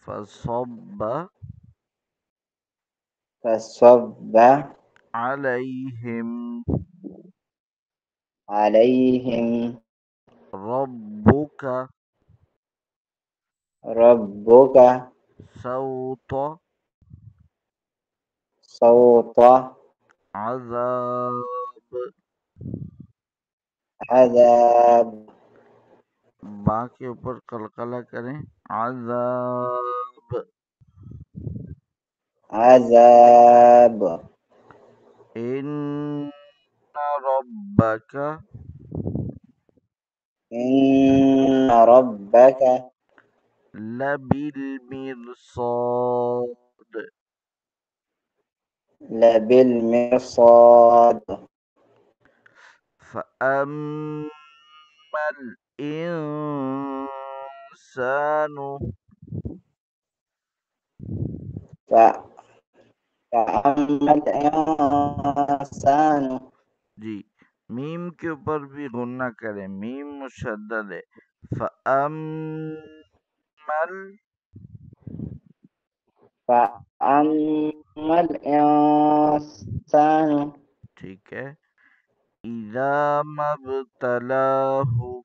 فصب فصب عليهم عليهم ربك ربك صوت صوت عذاب. عذاب با کے اوپر قلقلہ کریں، عذاب. عذاب ان ربک إن ربك لبالمرصاد. لبالمرصاد فأما الإنسان ف- فأما الإنسان جی میم کے اوپر بھی غنہ کریں، میم مشدد ہے. فأما فأما الإنسان ٹھیک ہے. اذا مبتلاہ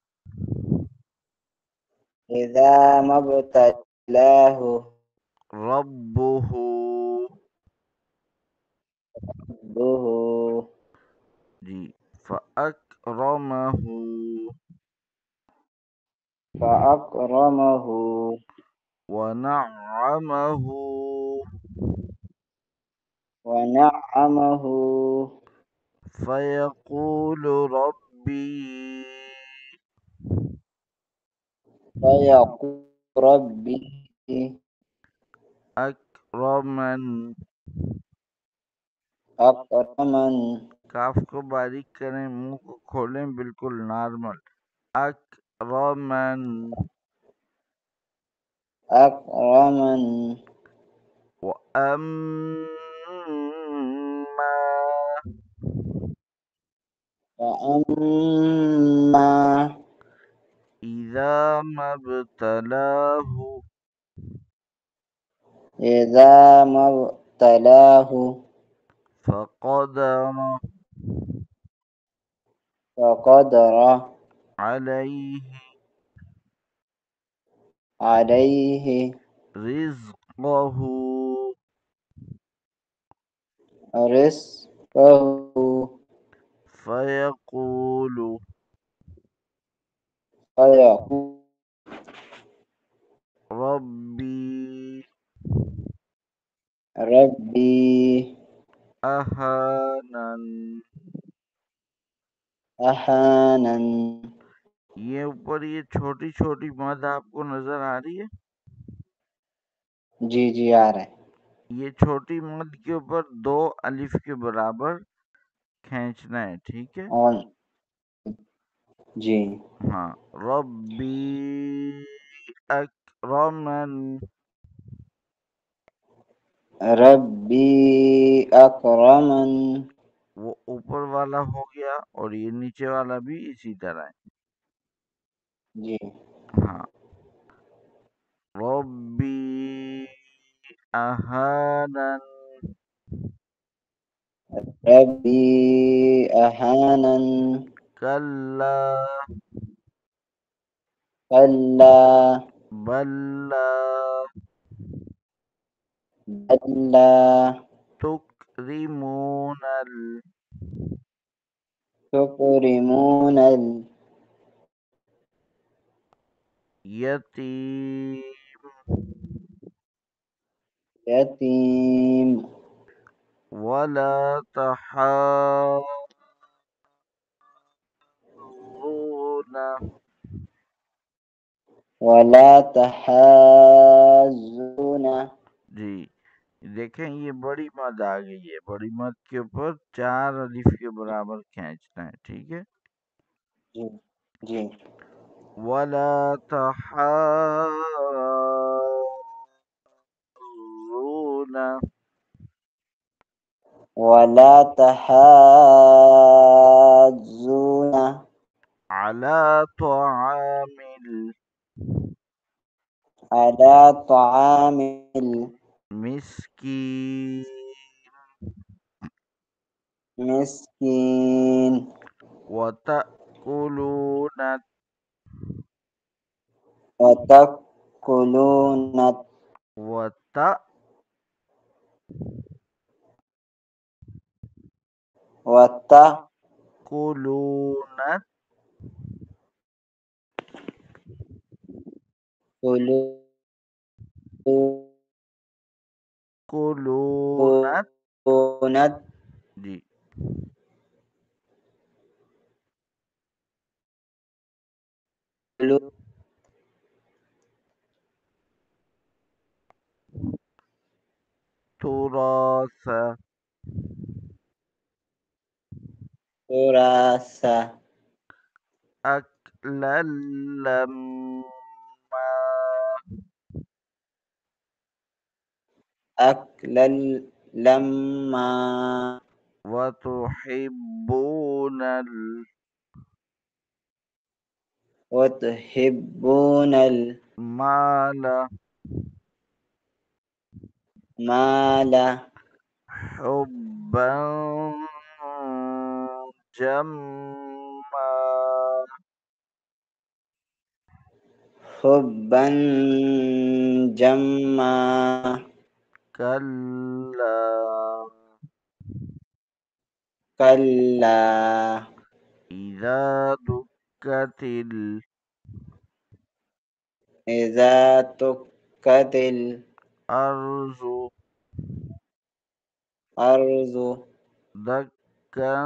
إذا ما ابتلاه ربہ ربه جی فأکرمہ فأكرمه ونعمہ ونعمه فیقول ربی فيقول ربي اکرمن. أكرمن کاف کو باریک کریں، منہ کو کھولیں بالکل نارمل. اکرمن أكرمن وَأَمَّا فأما إِذَا مَا ابْتَلَاهُ إذا ما ابتلاه فَقَدَرَ فقدر عَلَيْهِ عليه رِزْقَهُ رزقه فَيَقُولُ فيقول رَبِّي ربي أَهَانَنِ. أهانن یہ اوپر یہ چھوٹی چھوٹی مد آپ کو نظر آ رہی ہے؟ جی جی آ رہا ہے یہ چھوٹی مد کے اوپر 2 الف کے برابر کھینچنا ہے، ٹھیک ہے؟ اور جی ہاں. ربی اکرمن ربی اکرمن وہ اوپر والا ہو گیا اور یہ نیچے والا بھی اسی طرح ہے. جی ہاں. ربی اہانن ربی اہانن کلا کلا بلا بلا تکرمون تکرمون الیتیم الیتیم ولا تحاضون. ولا تحاضون جی دیکھیں یہ بڑی مد آ گئی ہے، بڑی مد کے اوپر 4 الف کے برابر کھینچنا ہے، ٹھیک ہے؟ جی جی ولا تحاضون ولا تحاضون على طعام على طعام المسكين المسكين وتأكلون وتأكلون وتأكلون كلون جی تراث تراثا أكلا لما أكلا لما وتحبون وتحبون المال المال حبا جما حبا جما كلا كلا إذا دكت إذا دكت الأرض الأرض دكا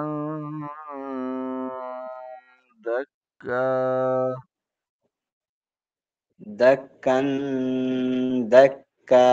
دكا دكا دكا